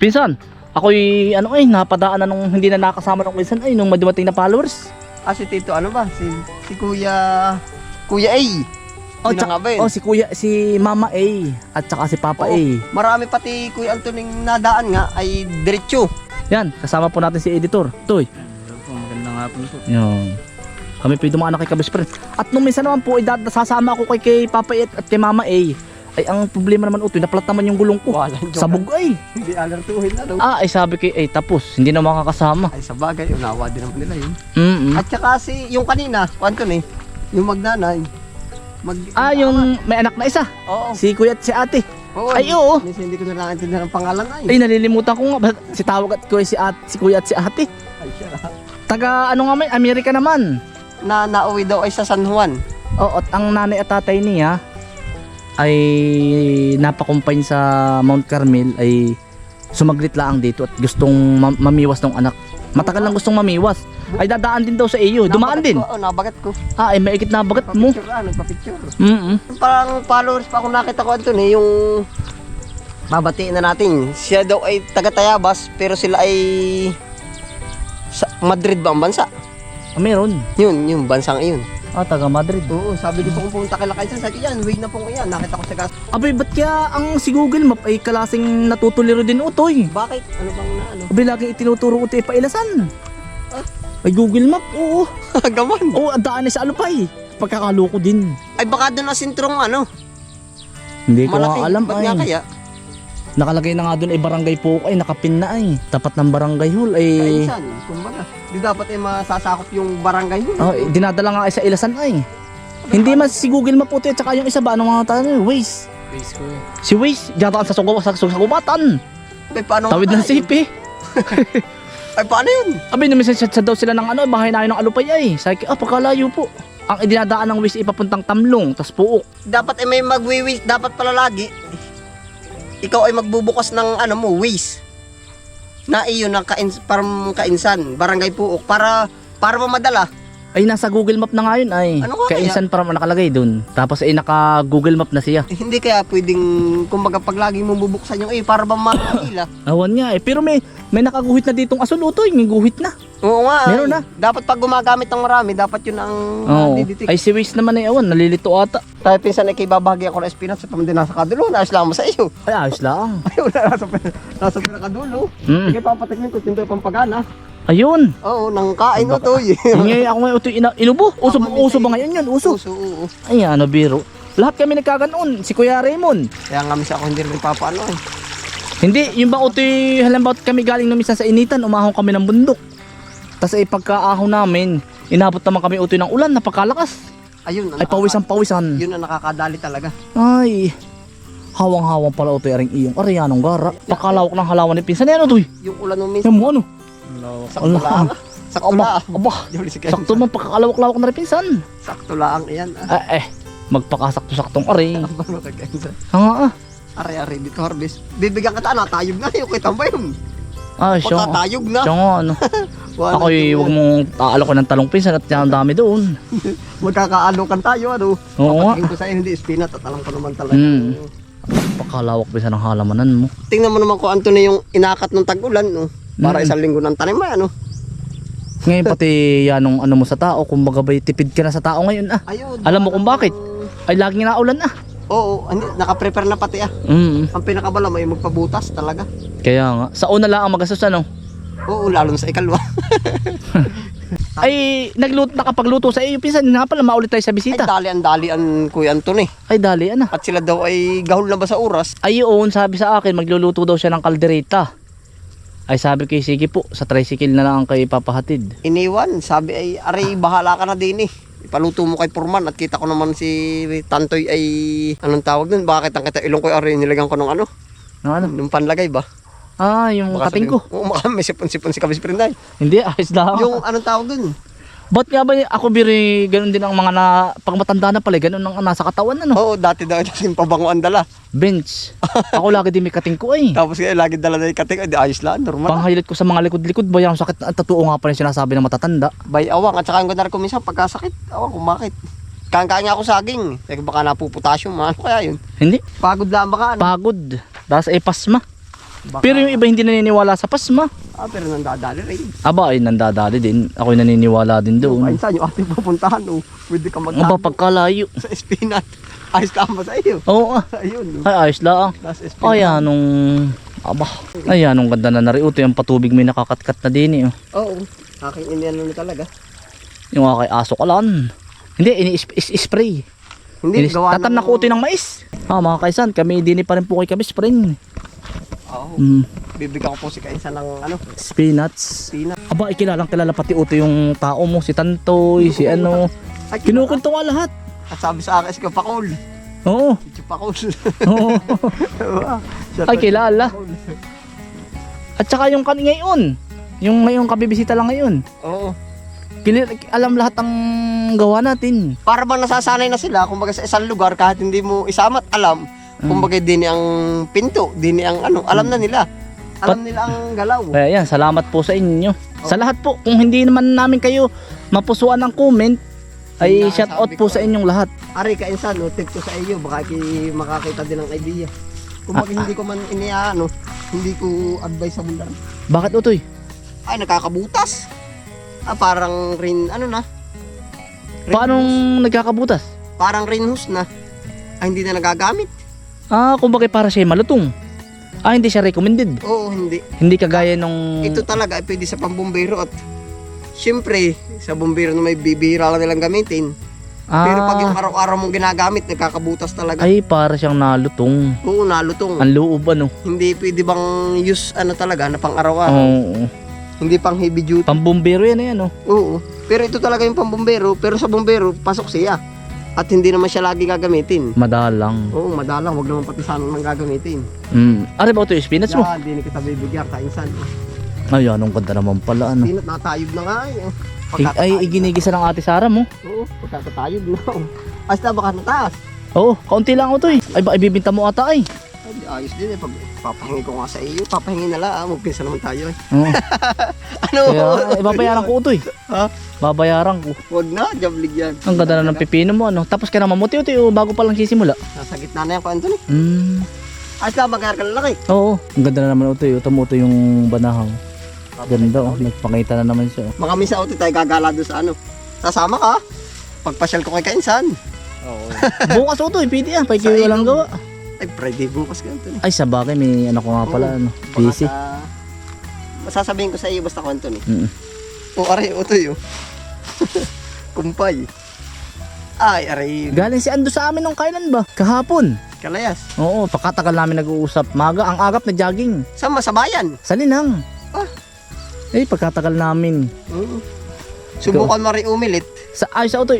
Pinsan, ako'y napadaan na nung hindi na nakasama nung pinsan ay nung madumating na followers. Si Tito ano ba? Si Kuya A. Oh, Sino nga ba yun? si Mama A at saka si Papa A. Marami pati Kuya Antoning nadaan nga ay diretso. Yan, kasama po natin si editor. Toy. Magandang hapon po. Yan. Kami po dumaan na kay Kabis Friend. At nung minsan naman po, sasama ako kay Papa A at kay Mama A. Ay, ang problema naman utoy, naplat naman yung gulong ko. Sabog ay. Hindi alertuhin na daw. Ay sabi kay, tapos, hindi na makakasama. Ay sa bagay, unawa din naman nila yun. At saka yung kanina, Anton yung magnanay. Yung may anak na isa. Oo. Si kuya at si ate. Oo. Ay, oo. Minsan hindi ko na naintindihan ang pangalan Ay, nalilimutan ko nga. Si tawag at kuya si kuya at si ate. Ay, siya. Taga, may, Amerika naman. Nauwi daw ay sa San Juan. Oo, at ang nanay at tatay niya ay napakumpany sa Mount Carmel ay sumaglit lang dito at gustong mamiwas ng anak. Matagal lang gustong mamiwas. Ay dadaan din daw sa iyo. Dumaan din. Oo, nabagat ko. Ay maikit na bagat mo. Nagpa-picture. Mm-mm. Parang followers pa ako nakita ko Anton yung babatiin na natin. Siya daw ay taga Tayabas pero sila ay sa Madrid ba ang bansa? Meron. Yun, yung bansang iyon. Taga Madrid. Oo, sabi gusto kong pumunta kay Lakay sa yan, way na po yan. Nakita ko sa gas. Abay, ba't kaya ang si Google Map ay kalasing natutuliro din utoy? Bakit? Ano bang ano? Abay, laging itinuturo utoy pailasan. Ay, Google Map, oo. Gaman. Oo, ang daan ay sa Alupay. Pagkakaloko din. Ay baka doon na sintrong ano. Hindi ko Malaki. nga alam Ba't ay. nga kaya? Nakalagay na nga doon ay barangay po ay nakapin na ay. Tapat ng barangay hall ay. Kainsan, kumbaga. Di dapat ay masasakop yung barangay yun. Dinadala nga ay sa ilasan ay. Hindi man si Google Map puti at saka yung isa ba anong mga tanong Waze. Face ko eh. Si Waze, diyataan sa sugubatan. Ay paano? Tawid ng sipi. Ay paano yun? Abi naman sa daw sila ng bahay na ng Alupay ay. Sabi ko, pagkalayo po. Ang idinadaan ng Waze ipapuntang Tamlong, tas Puok. Dapat ay may magwiwis, dapat pala lagi. Ikaw ay magbubukas ng Waze. Na iyon ng kainsan, barangay Puok para mamadala. Ay nasa Google Map na nga yun ay. Ano nga Kainsan para nakalagay doon. Tapos ay naka Google Map na siya. Hindi kaya pwedeng kumbaga pag lagi mo bubuksan yung para ba makakila. Awan nga eh. Pero may nakaguhit na ditong asul utoy. May guhit na. Oo nga. Meron na. Dapat pag gumagamit ng marami, dapat yun ang diditik. Ay si Waze naman ay awan. Nalilito ata. Tayo pinsan ay babahagi ako ng espinat sa pamandin nasa kadulo. Naayos lang mo sa iyo. Ay ayos lang. Ayun, nasa pinakadulo. Sige papatikmin ko, tindoy pampagana. Ayun. Oo, nang kain o to. Ngayon ako ngayon utoy inubo. Uso ba ngayon yun? Uso. Oo. Ay biro. Lahat kami nagkaganoon. Si Kuya Raymond. Kaya nga misa ako hindi rin papaano eh. Hindi, yung bang utoy halimbawa kami galing na minsan sa initan. Umahon kami ng bundok. Tapos ay pagkaahon namin, inabot naman kami utoy ng ulan. Napakalakas. Ayun. Ay pawisan. Yun ang nakakadali talaga. Ay, hawang-hawang pala utoy aring iyong. Ariyanong gara. Pakalawak ng halawan ni pinsan. Ano utoy? Yung ulan nung minsan. Yan mo ano? Sakto lang. Sakto lang. Aba, sakto man pagkakalawak-lawak na rin pinsan. Sakto lang iyan. Magpakasakto-saktong ari. Ano kagaysa? Nga Ari dito harvest. Bibigyan kita na tayog na yung kita ba yun? siya nga. Pagkatayog na. Siya nga ano. Ako'y huwag mong aalok ko ng talong pinsan at yan ang dami doon. Magkakaalokan tayo ano. Oo nga. Papatingin ko sa'yo hindi spinat at alam ko naman talaga. Pakalawak pinsan ng halamanan mo. Tingnan mo naman kung Anthony yung inakat ng tag-ulan no. Para isang linggo ng tanim mo ano. Ngayon pati yanong mo sa tao, kung bagabay tipid ka na sa tao ngayon Ayun. Alam mo kung bakit? Ay laging naulan Oo, naka-prepare na pati Ang pinakabala may magpabutas talaga. Kaya nga, sa una lang ang magastos Oo, lalo na sa ikalwa. Ay nakapagluto sa iyo pinsan nga pala maulit tayo sa Ay bisita. dalian Kuya Anthony. Ay dali At sila daw ay gahol na ba sa oras? Ayun, sabi sa akin magluluto daw siya ng kaldereta. Ay sabi ko sige po, sa tricycle na lang kayo papahatid. Iniwan, sabi ay aray bahala ka na din Ipaluto mo kay Purman at kita ko naman si Tantoy ay anong tawag dun? Bakit ang kita ilong ko aray nilagyan ko ng ano? Nung panlagay ba? Yung kating ko. Oo, may sipon-sipon si Kabis Prinday. Hindi, ayos lang. Yung anong tawag dun? Ba't nga ba ako biri ganun din ang mga pag matanda na pala, ganun ang nasa katawan Oo, dati daw yung pabango ang dala. Bench. Ako lagi din may kating ko Tapos kaya lagi dala na yung kating, di ayos lang, normal. Pang-highlight ko sa mga likod-likod ba yung sakit at totoo nga pala yung sinasabi ng matatanda. Bay awang at saka yung ganda ko minsan pagkasakit. Awang kung bakit. Kain ako saging. Kaya baka napupotassium, ano kaya yun? Hindi. Pagod lang baka ano? Pagod. Tapos ay pasma. Baka- Pero yung iba hindi naniniwala sa pasma. pero nandadali rin. Aba ay nandadali din. Ako'y naniniwala din doon. Minsan yung ating pupuntahan, pwede ka Aba magdaan pagkalayo. sa Espinat. Ayos ka ba sa iyo? Oo Ayun, Ay ayos lang. nasa Espinat. Ayan nung aba. Ayan nung ganda na nariuto yung patubig may nakakatkat na din eh. Oo. Aking iniano na talaga. Yung kay aso kalan. Hindi ini-spray. Hindi, gawa Tatan na kuto ng mais. Mga kaisan, kami din pa rin po kay kami spring. Oo. Mm, Bibigyan ko po si Kainsan ng spinach. Espinat. Aba, ikilalang kilala pati uto yung tao mo, si Tantoy, si ano. Ay, Kinukwento nga lahat. At sabi sa akin, si Kapakol. Oo. Si Kapakol. Oo. Ay, kilala. At saka yung ngayon. Yung ngayong kabibisita lang ngayon. Oo. Alam lahat ang gawa natin. Para bang nasasanay na sila, kumbaga sa isang lugar, kahit hindi mo isamat, alam. Kumbaga din ang pinto, din ang alam na nila. Alam nila ang galaw. Kaya yan, salamat po sa inyo. Sa lahat po, kung hindi naman namin kayo mapusuan ng comment, ay Sinasabi shout out po ko. sa inyong lahat. Ari Kainsan, tip ko sa iyo, baka makakita din ng idea. Kumbaga hindi ko man hindi ko advice sa bundan. Bakit utoy? Ay, nakakabutas. Parang rin, Paano nagkakabutas? Parang rinhus na. Ay, hindi na nagagamit. Kumbaga para siya malutong. Hindi siya recommended. Oo, hindi. Hindi kagaya nung... Ito talaga ay pwede sa pambumbero at syempre, sa bumbero na may bibihira lang nilang gamitin. Pero pag yung araw-araw mong ginagamit, nagkakabutas talaga. Ay, para siyang nalutong. Oo, nalutong. Ang loob Hindi pwede bang use talaga na pang araw-araw. Oo. Hindi pang heavy duty. Pambumbero yan Oo. Pero ito talaga yung pambumbero, pero sa bumbero, pasok siya. At hindi naman siya lagi gagamitin. Madalang. Oo, madalang. Huwag naman pati sanang nang gagamitin. Ano ba ito yung spinach mo? Hindi na kita bibigyan, Kainsan. Ay, anong ganda naman pala. Pinat natayog na nga. Ay, iginigisa ng ate Sara mo. Oo, pagkakatayog na. Ayos na, baka nataas. Oo, kaunti lang ito eh. Ay, baka ibibinta mo ata ay. Ay, ayos din pag papahingi ko nga sa iyo. Papahingi na lang, magpinsa naman tayo Oo. Ano? Babayaran ko ito eh. Ha? Babayaran ko. Huwag na, jablig yan. Ang ganda na ng pipino mo Tapos ka na mamuti-uti bago pa lang sisimula. Nasa gitna na yan ko, Anthony. Ayos na, magkayar ka lalaki. Oo, ang ganda na naman ito Tumuto yung banahaw. Ganda nagpakita na naman siya. Mga misa uti tayo gagala doon sa Sasama ka? Pagpasyal ko kay Kainsan. Oo. Bukas ito pwede Paikiwi Sa walang ilong. gawa. Ay, Friday bukas ka, Anthony. Ay, sa bagay may ko nga pala busy. Masasabihin ko sa iyo basta ko, Anthony. Mm. Aray, utoy Kumpay. Ay, aray. Galing si Ando sa amin nung kailan ba? Kahapon. Kalayas. Oo, pakatagal namin nag-uusap. Ang agap na jogging. Sama sa bayan. Sa Linang. Ah. Pagkatagal namin. Subukan mo rin umilit. Sa auto.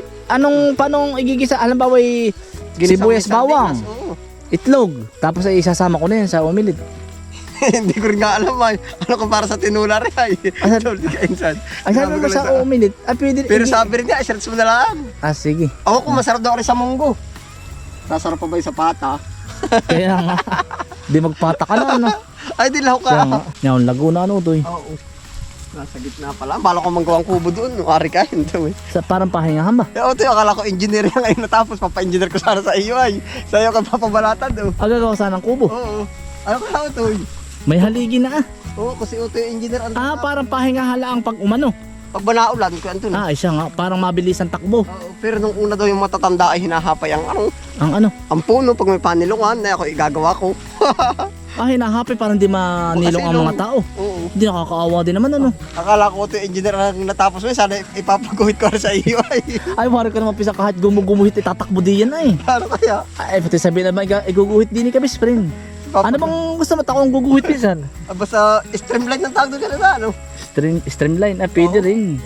Paano igigisa? Alam ba sibuyas bawang, Oo. itlog. Tapos ay isasama ko na yan sa umilit. Hindi ko rin nga alam ay. Kung para sa tinula rin ay. Asan? Kainsan. Ay, sabi ko sa umilit. Pwede Pero sabi rin niya, i-search mo na lang. sige. Ako kung masarap daw rin sa munggo. Nasarap pa ba yung sa pata? Kaya nga. Di magpata ka na, Ay, di lang Kaya nga. ka. Yan, Laguna to eh. Oo. Nasa gitna pala. Bala ko manggawang kubo doon. Ari ka, hindi Parang pahingahan ba? Ito akala ko engineer yan ngayon natapos. Papa-engineer ko sana sa iyo ay. Sa iyo ka papabalatan daw. Gagawa sana ng kubo. Oo. Ano ka ito? May haligi na Oo, kasi ito yung engineer. Parang pahingahan lang pag umano. Pag banaulan, ko Anton. Siya nga. Parang mabilis ang takbo. Oo, pero nung una daw yung matatanda ay hinahapay ang Ang puno pag may panilungan na ako igagawa ko. Hinahapay parang di manilong Kasi ang mga tao. Oo. Hindi nakakaawa din naman Akala ko ito yung engineer na natapos mo. Sana ipapaguhit ko rin sa iyo ay. Ay, wari ka naman pisa kahit gumuguhit itatakbo din yan ay. Ano kaya? Ay, pati sabihin naman, iguguhit din ni kami, friend. Ano bang gusto mo takong guguhit pinsan? Basta streamline ng tawag doon ka na ano? Streamline, pwede rin.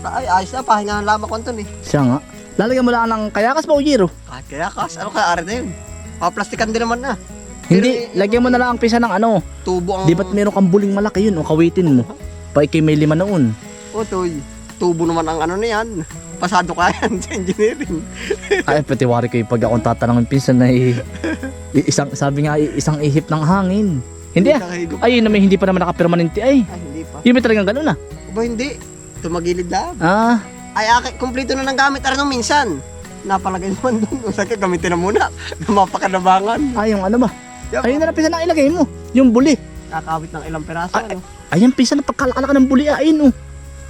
Ay, ayos na. Pahingahan lamang ko Anton eh. Siya nga. Lalagyan mo lang ng kayakas ba o giro? Kaya kas, ano kaya ari na yun? Paplastikan din naman na. Hindi, lagyan mo na lang ang pisa ng Tubo ang... Di ba't meron kang buling malaki yun o kawitin mo? Paikay may 5 noon. Toy. Tubo naman ang na yan. Pasado ka yan sa engineering. Ay, pati wari kayo pag akong tatanungin pinsan na sabi nga isang ihip ng hangin. Hindi Ayun naman hindi pa naman nakapermanente ay. Ay, hindi pa. Yun may talagang ganun Aba, hindi. Tumagilid lang. Ay, kumpleto na ng gamit. Nung minsan. Napalagay naman doon. Saka gamitin na muna. Mapakanabangan. Yung ano ba? Yep. Ayun na lang pinsan na ilagay mo. Yung buli. kakawit ng ilang peraso. Ay, ano? Ayan, pisa na pagkalaka ng buliain, oh.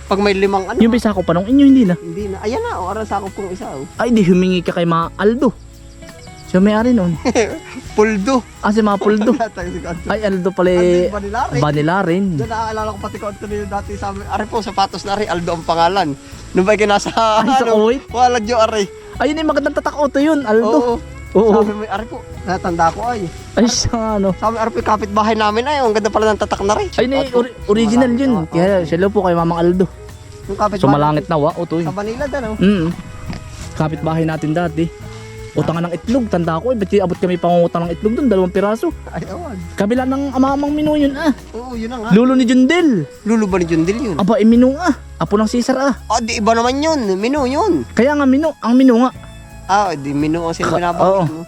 Pag may limang ano. Yung pisa ko pa nung inyo, hindi na. Hindi na. Ayan na, oras ako kung isa. Oh. Ay, di humingi ka kay mga Aldo. Siya may-ari nun. Puldo. Ah, si mga Puldo. Ay, Aldo pala eh. Banilari. Vanilla rin. Diyan naaalala ko pati ko Antonio dati sa amin. Ari po, sapatos na rin. Aldo ang pangalan. Nung ba'y kinasa, Ay, sa Kuwait? walag yung ari. Ayun yung magandang tatak auto yun, Aldo. Oo. Oo. Sabi mo, ari po, natanda ko ay. Ay, sa ano. Sabi ari po, yung kapitbahay namin ay. Ang ganda pala ng tatak na rin. Ay, original yun. Kaya siya po kay Mamang Aldo. Yung kapitbahay. So, malangit na wa, auto Sa yun. Manila dan, oh. Kapitbahay natin dati. Utangan ng itlog, tanda ko eh. Ba't abot kami pangungutang ng itlog doon, 2 piraso. Ay, awan. Kabila ng amamang Mino yun ah. Oo, yun na nga. Lulo ni Jundel. Lulo ba ni Jundil yun? Aba, Mino ah. Apo ng Cesar ah. Ah, di iba naman yun. Mino yun. Kaya nga Mino, ang Mino nga. Ah, di Mino ang Oo. sila binabanggit mo.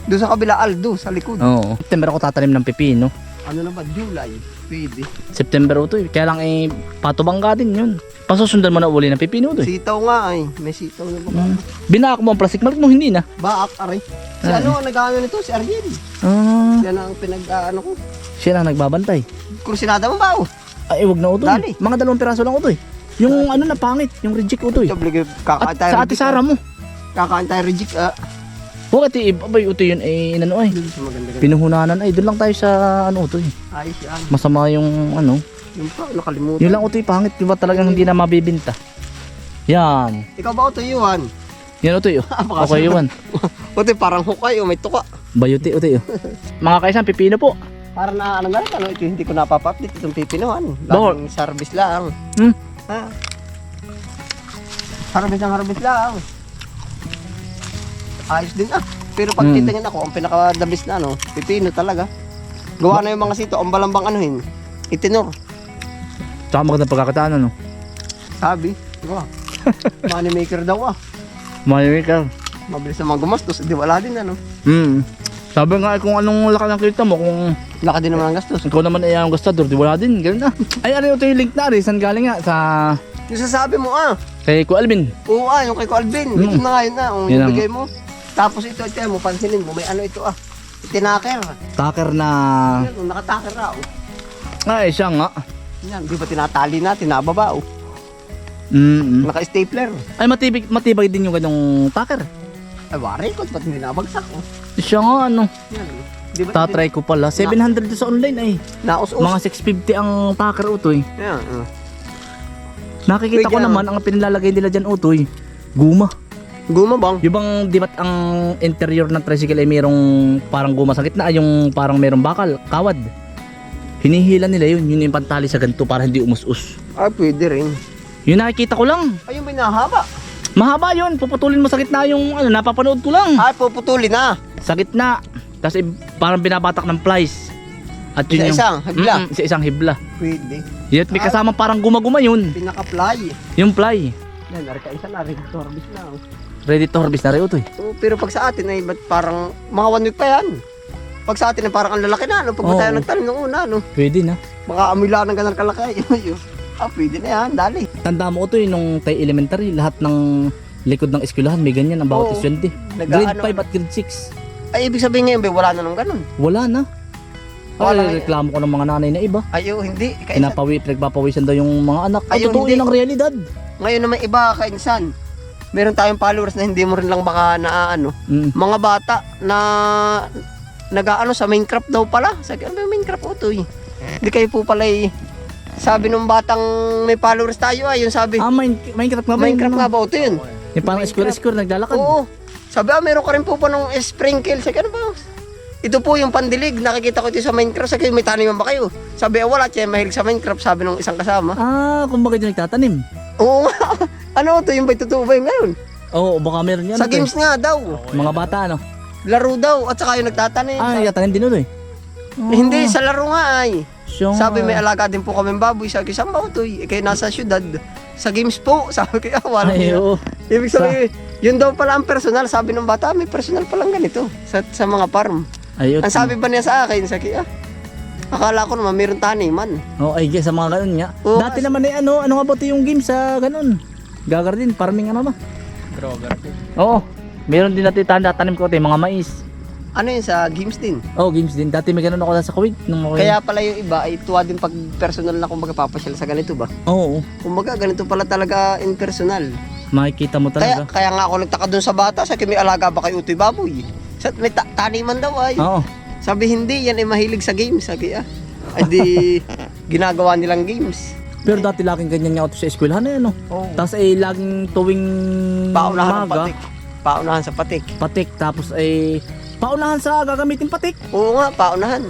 Doon sa kabila, Aldo, sa likod. Oo. September ako tatanim ng pipino. Ano na ba? July. Pwede. September to eh. Kaya lang eh, patubangga din yun. Pasusundan mo na uli ng pipino to eh. Sitaw nga ay. May sitaw na ba? Binaak mo ang plastic malt mo, hindi na. Baak, aray. Si ano ang nag-ano nito? Si Ariel. Ah, Yan ang pinag-ano ko. siya lang nagbabantay. Kursinada mo ba? Oh? Ay, wag na utoy. Dali. Mga 2 piraso lang utoy. Yung ano na pangit, yung reject utoy. Obligate. At Kakain tayo. sa ate Sara mo. Kakain tayo reject. Huwag ati, abay utoy yun eh, inano ay. Maganda. Pinuhunanan ay, doon lang tayo sa ano utoy. Ayos yan. Masama yung ano. Yung pa, nakalimutan. Yun lang utoy pangit, di ba talagang hindi na mabibinta. Yan. Ikaw ba ito, Yuhan? Yan utoy oh. Okay yun. Buti parang hukay, may tuka. Bayuti utoy oh. Mga kaisan, pipino po. Para na ano na rin, ano, ito hindi ko napapa-update itong pipinohan. Bakit? Laging service lang. Hmm? Ha? Harvest lang. Ayos din ah. Pero pag titingin ako, ang pinaka-dabis na ano, pipino talaga. Gawa na yung mga sito, ang balambang anuhin, itinor. Tsaka magandang pagkakataan ano. Sabi, diba? Money maker daw ah. Mayroon ka. Mabilis naman gumastos, di wala din ano. Sabi nga kung anong laki ng kita mo, kung Laka din naman ang gastos. ikaw naman ay ang gastador, di wala din, ganoon na. Ay, ano ito yung link na rin, saan galing nga? Sa Yung sasabi mo ah, kay Ku Alvin. oo ah, yung kay Ko Alvin, ito na nga yun na, Yun yung ang- bigay mo. Tapos ito mo, pansinin mo, may ano ito ah, tinaker. Taker na... Yan, nakataker na oh. Ay, siya nga. Yan, di ba tinatali na, tinababa oh. Naka-stapler. Ay, matibay din yung ganong taker. Ay, wari ko, ba't hindi nabagsak oh. Siya nga, ano. Yan, di ba? Tatry ko pala. 700 sa online ay. Naus-us. Mga 650 ang taker utoy. Yan, Nakikita ko Pwede, naman, ang pinilalagay nila dyan utoy, guma. Guma bang? Yung bang, di ba't ang interior ng tricycle ay mayroong parang guma sa gitna, yung parang mayroong bakal, kawad. Hinihila nila yun, yun yung pantali sa ganito para hindi umus-us. Ah, pwede rin. Yun nakikita ko lang. Ay, yung binahaba. Mahaba yun, puputulin mo sa gitna yung ano, napapanood ko lang. Ay, puputulin na. Sa gitna. Tapos parang binabatak ng plies. At yun Isa-isang hibla? Isa-isang hibla. Pwede. Yun, may kasama parang guma-guma yun. Pinaka-fly. Yung ply. Yan, narika isa na, ready to harvest na oh. Ready to harvest na rin ito eh. Oo, pero pag sa atin ay ba't parang mga 1 week pa yan. Pag sa atin ay parang ang lalaki na, no? Pag Oo. tayo nagtanim nung una, no? Pwede na. Baka amoy lang ng ganang kalaki. Pwede na yan, dali. Tanda mo ito nung tayo elementary, lahat ng likod ng eskwelahan may ganyan ang bawat Oo. estudyante. Grade 5 at grade 6. Ay, ibig sabihin ngayon, wala na nung ganun. Wala na. Wala Ay, reklamo ko ng mga nanay na iba. Ayo, hindi. Kainsan. Pinagpapawisan daw yung mga anak. Ay, Ayun, totoo hindi. yun ang realidad. Ngayon naman iba, kainsan. Meron tayong followers na hindi mo rin lang baka naaano. Mga bata na nag-aano sa Minecraft daw pala. Sabi, ano ba yung Minecraft utoy? Hindi kayo po pala sabi nung batang may followers tayo yung sabi, Minecraft nga ba? Minecraft nga ba utoy yun? Yung parang square naglalakad. Oo. Sabi, meron ka rin po pa nung sprinkle. Sabi, ano ba? Ito po yung pandilig. Nakikita ko ito sa Minecraft. Sabi, may taniman ba kayo? Sabi, wala. Siya mahilig sa Minecraft. Sabi nung isang kasama. Kumbaga dyan nagtatanim. Oo nga. Ano ito? Yung ba'y totoo ba yung ngayon? Oo, baka meron yan. Sa games nga daw. Mga bata ano. Laro daw. At saka yung nagtatanim. Nagtatanim din ito eh. Hindi, sa laro nga ay. Siyang, Sabi, may alaga din po kami baboy. Sabi, saan ba ito? Kayo nasa syudad. Sa games po. Sabi ko, wala. Ay, oo. Ibig sabihin, yun daw pala ang personal. Sabi ng bata, may personal palang ganito. Sa mga farm. Ayun. Ang sabi ba niya sa akin, sabi, akala ko naman mayroong taniman. Ay, sa mga ganun nga. Oo. Dati naman eh, ano nga ba ito yung game sa ganun? Gagar din, farming ano ba? Grover. Oo. Meron din natin tatanim ko ito, mga mais. Ano yun, sa games din. Oh, games din. Dati may ganun ako sa Kuwait. Nung ako Kaya pala yung iba ay tuwa din pag personal na kumbaga papasyal sa ganito ba? Oo, Kumbaga ganito pala talaga in personal. makikita mo Kaya, talaga. kaya nga ako nagtaka dun sa bata, sa may alaga ba kay Utoy Baboy? Sa, may taniman daw ay. Oo. Sabi hindi, yan ay mahilig sa games. Sabi ay di ginagawa nilang games. Pero dati laging ganyan nga ako sa eskwelahan na ano. Oh. Tapos ay laging tuwing Paunahan ng umaga, patik. Paunahan sa patik. patik. Tapos ay paunahan sa gagamitin patik. Oo nga, paunahan.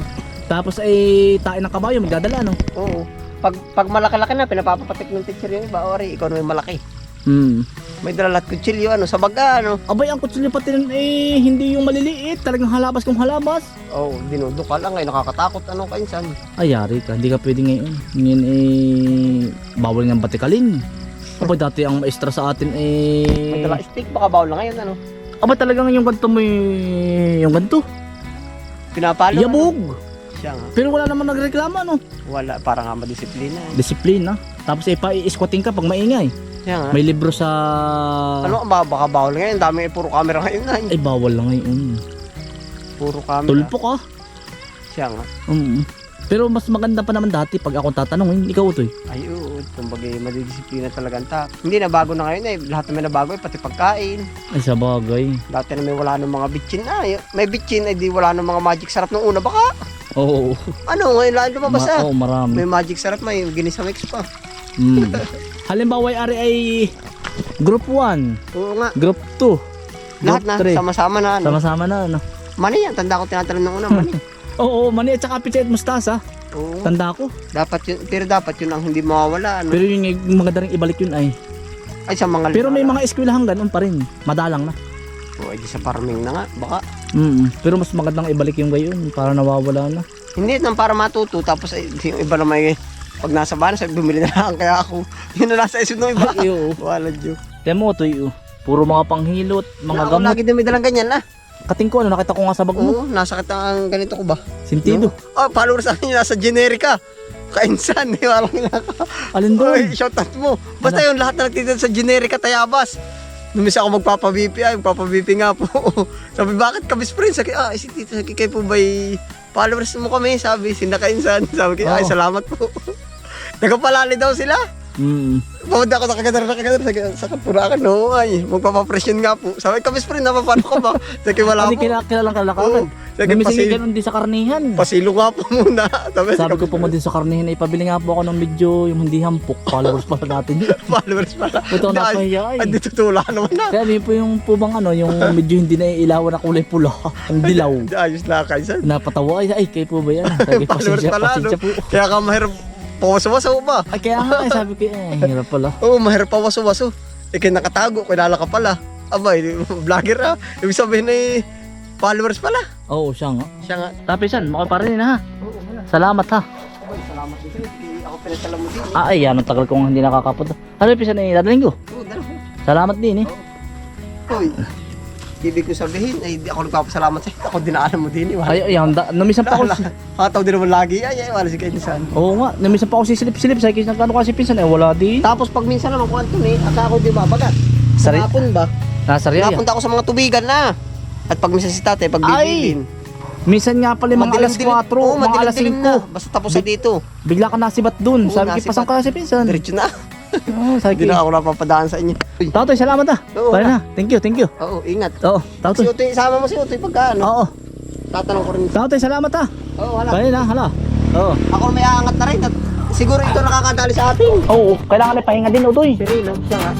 Tapos ay tain ng kabayo, magdadala no. Oo. Pag malaki-laki na, pinapapatik ng teacher yung iba. Ori, ikaw na may malaki. May dala lahat kutsilyo, ano, sa baga, ano. Abay, ang kutsilyo pati nun eh, hindi yung maliliit. Talagang halabas kung halabas. Oo, dinuduka lang ay nakakatakot, ano, kainsan. Ay, yari ka. Hindi ka pwede ngayon. Ngayon eh, bawal nga batikalin. Abay, dati ang maestra sa atin May eh... dala stick, baka bawal na ngayon, ano. Abay, talagang yung ganito mo yung ganito. Pinapalo. Yabog. Siya nga. Pero wala naman nagreklamo, no? Wala, para nga madisiplina. Disiplina. Tapos eh, pa-i-squatting ka pag maingay. Siya nga. May libro sa... Ano, baka bawal ngayon. Dami puro camera ngayon na. Ay, bawal lang ngayon. Puro camera. Tulpo ka. Siya nga. Pero mas maganda pa naman dati pag ako tatanungin, ikaw Utoy. Ay, oo. Kumbaga, madidisiplina talaga ang tao. Hindi na bago na ngayon eh. Lahat naman na bago eh, pati pagkain. Ay, sa bagay. Dati na may wala ng mga bitchin na. May bitchin ay di wala ng mga magic sarap nung una. Baka, Oo. ano, ngayon lang lumabas ah. Oo, marami. May magic sarap, may ginisa mix pa. Halimbawa, ari ay group 1, Oo nga. group 2, Lahat na, group 3. sama-sama na. Ano. Sama-sama na, ano. Mani yan, tanda ko tinatanong nung una, mani. Oo, mani at saka pizza at mustasa. Oo. Tanda ko. Dapat yun, pero dapat yun ang hindi mawawala. Ano. Pero yung maganda rin ibalik yun ay. Ay, sa mga Pero may mga eskwelahan ganun pa rin. Madalang na. Oo, ay, di sa farming na nga, baka. Pero mas magandang ibalik yung gayon para nawawala na. Hindi nang para matuto, tapos ay, yung iba na may, pag nasa bahay, sabi, bumili na lang, kaya ako, yun na nasa isip ng iba. Ay, oo. Wala, joke. Temo, Utoy, puro mga panghilot, mga Ako gamot. lagi din may dalang ganyan na. Kating ko, ano, nakita ko nga sa bag mo. Oo, nasakit ang ganito ko ba? Sintido. Oh, followers sa akin nasa generica. Kainsan, eh, walang Alin doon? Oy, shoutout mo. Basta yun, lahat na nagtitinda sa generica Tayabas. Numis ako magpapa-VP, ay, magpapa-VP nga po. Sabi, bakit kami friends? Sabi, si Tito, sabi, kayo po ba'y followers mo kami? Sabi, sinda Kainsan. Sabi, ay, Oo. salamat po. Nagapalali daw sila. Pawad ako nakagadar. Sa kapurakan, no, ay, magpapapresyon nga po. Sabi, kami friend, napapano ka ba? Sabi, wala Hindi po. kilalang Oo. kalakaran. Sabi, Namisingin ganun din sa karnihan. pasilo nga po muna. Sabi ko po mo din sa karnihan, ipabili nga po ako ng medyo yung hindi hampok. Followers pala natin yun. followers pala. Ito napahiya ay. Ay, dito tula naman na. Kaya may po yung po bang ano, yung medyo hindi na ilawan na kulay pula. Ang dilaw. Ayos na Kainsan. Napatawa ay kayo po ba yan? Sabi, Followers pasensya, pala, no? pasensya po. Kaya ka mahirap pawaso-waso ba? Ay kaya nga, sabi ko, hirap pala. Oo, mahirap pawaso-waso. Kaya nakatago, kilala ka pala. Abay, vlogger ah. Ibig sabihin ay followers pala. Oo, siya nga. Siya nga. Tapisan, makaparinig na ha. Oo, wala. Salamat ha. Abay, salamat din sa'yo. Ako pinatala mo din. Ay, yan, ang tagal kong hindi nakakapunta. Ano yung pisan eh, dadaling ko? Oo, dalawa. Salamat din eh. Hoy, ibig ko sabihin, ay di ako nagpapasalamat sa'yo. Ako dinaanan mo din. Ay, namisan pa ako. Kataw din naman lagi. Ay, wala si Kainsan. Oo nga, namisan pa ako sisilip-silip. Sa ikis nagkano kasi pinsan eh, wala din. Tapos pag minsan naman, kung Anton eh, aka ako di mabagat. Sari- Hapon ba? Nasa Riyaya. Napunta ako sa mga tubigan na. At pag minsan si tatay, pag bibilin. Minsan nga pala mga alas 4, Oo, mga alas 5. madilim-dilim na. Basta tapos na dito. Bigla ka nasibat dun. Oo, Sabi ko, nasibat. pasang ka kasi pinsan. Diretso na. Oo, sabi Hindi ko. na ako napapadaan sa inyo. Uy, Tatoy, salamat ah. Oo, Bye na. Thank you, thank you. oo, ingat. Oo, Si Tatoy. Utoy, isama mo si Utoy pagka ano. Oo, Tatanong ko rin. Tatoy, salamat ah. Oo, wala. Bye na, hala. Oo. Ako may aangat na rin. At siguro ito nakakadali sa atin. Oo, kailangan na pahinga din, Utoy. Pero siya nga.